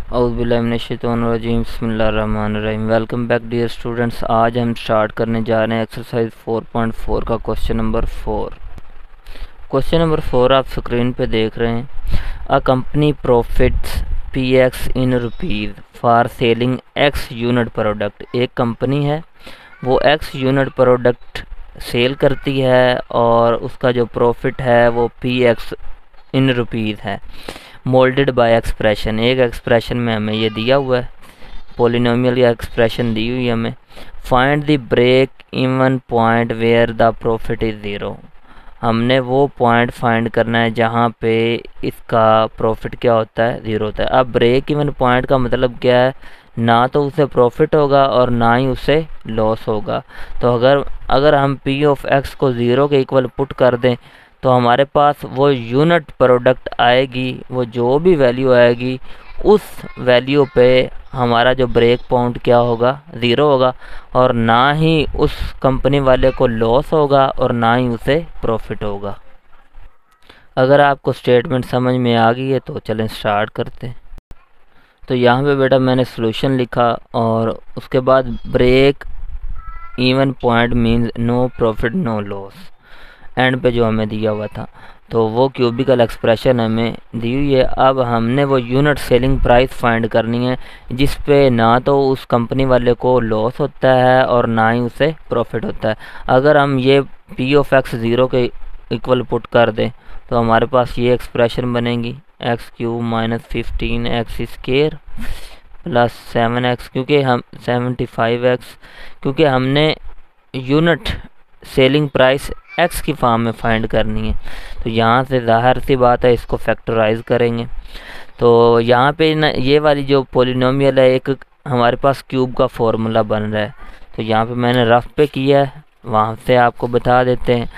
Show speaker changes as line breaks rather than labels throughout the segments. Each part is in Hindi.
औज़ुबिल्लाहिमिनश्शैतानिर्रजीम बिस्मिल्लाहिर्रहमानिर्रहीम। Welcome back dear students. आज हम स्टार्ट करने जा रहे हैं एक्सरसाइज 4.4 का क्वेश्चन नंबर 4। क्वेश्चन नंबर 4 आप स्क्रीन पे देख रहे हैं। A company profits px in rupees for selling x unit product. एक कंपनी है, वो x यूनिट प्रोडक्ट सेल करती है और उसका जो प्रॉफिट है वो px इन रुपीज़ है। मोल्डेड बाय एक्सप्रेशन, एक एक्सप्रेशन में हमें ये दिया हुआ है, पोलिनोमियल या एक्सप्रेशन दी हुई है हमें। Find the break even point where the profit is zero. हमने वो पॉइंट फाइंड करना है जहाँ पे इसका प्रॉफिट क्या होता है, ज़ीरो होता है। अब ब्रेक इवन पॉइंट का मतलब क्या है, ना तो उसे प्रॉफिट होगा और ना ही उसे लॉस होगा। तो अगर हम पी ऑफ एक्स को ज़ीरो के इक्वल पुट कर दें तो हमारे पास वो यूनिट प्रोडक्ट आएगी, वो जो भी वैल्यू आएगी उस वैल्यू पे हमारा जो ब्रेक पॉइंट क्या होगा, ज़ीरो होगा, और ना ही उस कंपनी वाले को लॉस होगा और ना ही उसे प्रॉफिट होगा। अगर आपको स्टेटमेंट समझ में आ गई है तो चलें स्टार्ट करते हैं। तो यहाँ पे बेटा मैंने सॉल्यूशन लिखा और उसके बाद break even point means no profit no loss and पे जो हमें दिया हुआ था, तो वो क्यूबिकल एक्सप्रेशन हमें दी हुई है। अब हमने वो यूनिट सेलिंग प्राइस फाइंड करनी है जिस पे ना तो उस कंपनी वाले को लॉस होता है और ना ही उसे प्रॉफिट होता है। अगर हम ये पी ऑफ एक्स ज़ीरो के इक्वल पुट कर दें तो हमारे पास ये एक्सप्रेशन बनेगी x cube minus 15 x square plus 7x, क्योंकि हम 75x, क्योंकि हमने यूनिट सेलिंग प्राइस x की फॉर्म में फाइंड करनी है। तो यहाँ से ज़ाहिर सी बात है इसको फैक्टराइज करेंगे। तो यहाँ पे ना ये वाली जो पोलिनोमियल है, एक हमारे पास क्यूब का फॉर्मूला बन रहा है, तो यहाँ पे मैंने रफ पे किया है, वहाँ से आपको बता देते हैं।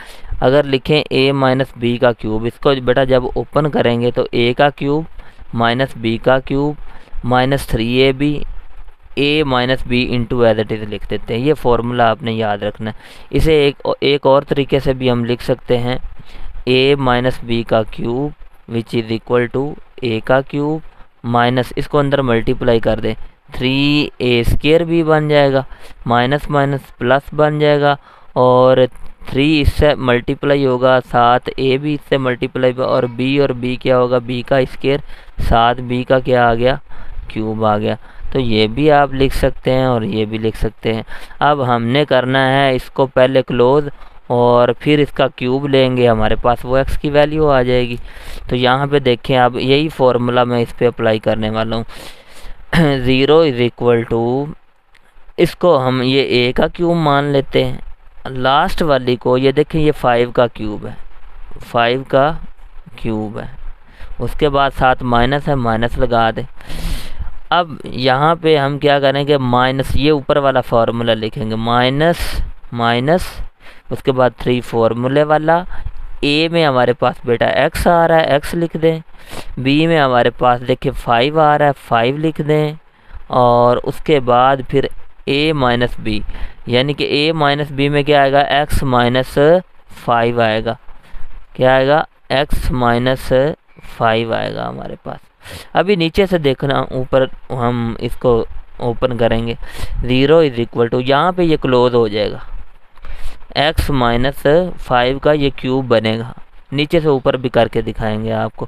अगर लिखें a माइनस बी का क्यूब, इसको बेटा जब ओपन करेंगे तो a का क्यूब माइनस बी का cube minus 3ab a minus B into as it is लिख देते हैं। ये फार्मूला आपने याद रखना है। इसे एक और तरीके से भी हम लिख सकते हैं, a माइनस बी का cube which is equal to a का क्यूब माइनस, इसको अंदर मल्टीप्लाई कर दें, 3a स्क्वायर भी बन जाएगा, माइनस माइनस प्लस बन जाएगा, और 3 इससे मल्टीप्लाई होगा, 7a भी इससे मल्टीप्लाई होगा, और b क्या होगा, b का स्क्वायर, 7b का क्या आ गया, क्यूब आ गया। तो ये भी आप लिख सकते हैं और ये भी लिख सकते हैं। अब हमने करना है इसको पहले क्लोज और फिर इसका क्यूब लेंगे, हमारे पास वो x की वैल्यू आ जाएगी। तो यहाँ पे देखें, अब यही फॉर्मूला मैं इस पे अप्लाई करने वाला हूँ। 0 इज़ इक्वल टू, इसको हम ये a का क्यूब मान लेते हैं, लास्ट वाली को ये देखें ये 5 का क्यूब है, 5 का क्यूब है, उसके बाद साथ माइनस है, माइनस लगा दें। अब यहाँ पे हम क्या करेंगे, माइनस ये ऊपर वाला फार्मूला लिखेंगे, माइनस माइनस, उसके बाद 3 फार्मूले वाला। a में हमारे पास बेटा x आ रहा है, x लिख दें। b में हमारे पास देखिए 5 आ रहा है, 5 लिख दें। और उसके बाद फिर a माइनस बी, यानी कि a माइनस बी में क्या आएगा, x माइनस 5 आएगा, क्या आएगा, x माइनस 5 आएगा हमारे पास। अभी नीचे से देखना, ऊपर हम इसको ओपन करेंगे, 0 इज़ इक्वल टू, यहाँ पे ये क्लोज हो जाएगा, x माइनस 5 का ये क्यूब बनेगा, नीचे से ऊपर भी करके दिखाएंगे आपको।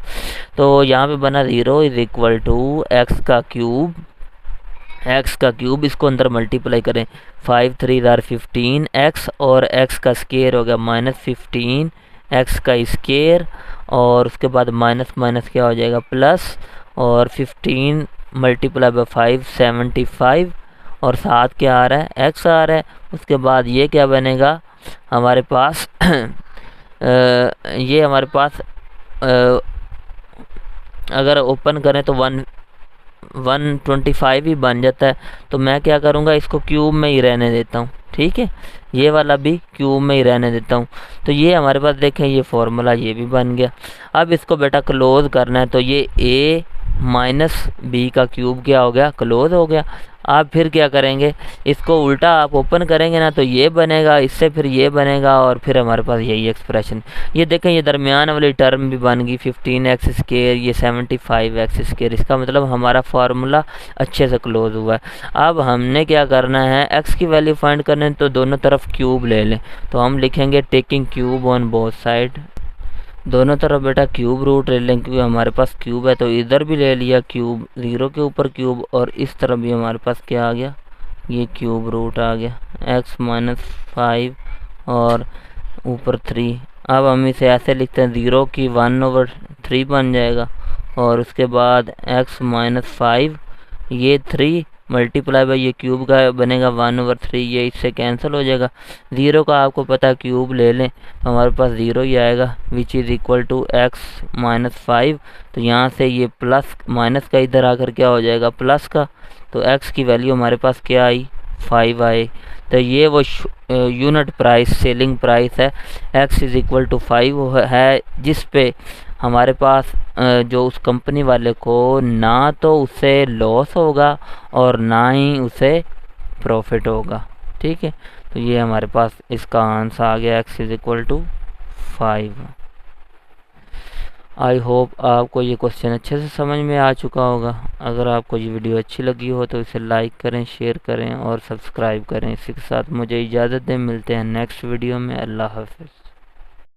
तो यहाँ पे बना 0 इज़ इक्वल टू x का क्यूब, x का क्यूब, इसको अंदर मल्टीप्लाई करें, 5 3 ज़ार 15 x, और x का स्क्वायर हो गया माइनस 15 x का स्क्वायर, और उसके बाद माइनस माइनस क्या हो जाएगा, प्लस, और 15 मल्टीप्लाई बाय 5 75, और साथ क्या आ रहा है, x आ रहा है। उसके बाद ये क्या बनेगा हमारे पास ये हमारे पास अगर ओपन करें तो 125 ही बन जाता है। तो मैं क्या करूँगा, इसको क्यूब में ही रहने देता हूँ, ठीक है, ये वाला भी क्यूब में ही रहने देता हूँ। तो ये हमारे पास देखें ये फार्मूला ये भी बन गया। अब इसको बेटा क्लोज करना है, तो ये a माइनस बी का क्यूब क्या हो गया, क्लोज हो गया। आप फिर क्या करेंगे, इसको उल्टा आप ओपन करेंगे ना तो ये बनेगा, इससे फिर ये बनेगा और फिर हमारे पास यही एक्सप्रेशन। ये देखें ये दरमियान वाली टर्म भी बन गई 15x स्क्वायर, ये 75x स्क्वायर। इसका मतलब हमारा फार्मूला अच्छे से क्लोज हुआ है। अब हमने क्या करना है, x की वैल्यू फाइंड करने तो दोनों तरफ क्यूब ले लें। तो हम लिखेंगे taking cube on both side, दोनों तरफ बेटा क्यूब रूट ले लें क्योंकि हमारे पास क्यूब है। तो इधर भी ले लिया क्यूब, 0 के ऊपर क्यूब, और इस तरफ भी हमारे पास क्या आ गया, ये क्यूब रूट आ गया, x माइनस 5 और ऊपर 3। अब हम इसे ऐसे लिखते हैं, 0 की 1/3 बन जाएगा, और उसके बाद x माइनस 5, ये 3 मल्टीप्लाई बाई ये क्यूब का बनेगा 1/3, ये इससे कैंसिल हो जाएगा। 0 का आपको पता क्यूब ले लें हमारे पास 0 ही आएगा, which is equal to x minus 5। तो यहाँ से ये प्लस माइनस का इधर आकर क्या हो जाएगा, प्लस का। तो x की वैल्यू हमारे पास क्या आई, 5 आई। तो ये वो यूनिट प्राइस, सेलिंग प्राइस है, x इज़ इक्वल टू 5 है, जिस पे हमारे पास जो उस कंपनी वाले को ना तो उसे लॉस होगा और ना ही उसे प्रॉफिट होगा। ठीक है, तो ये हमारे पास इसका आंसर आ गया, x is equal to 5। I hope आपको ये क्वेश्चन अच्छे से समझ में आ चुका होगा। अगर आपको ये वीडियो अच्छी लगी हो तो इसे लाइक करें, शेयर करें और सब्सक्राइब करें। इसी के साथ मुझे इजाज़त दें, मिलते हैं नेक्स्ट वीडियो में। अल्लाह हाफ़िज़।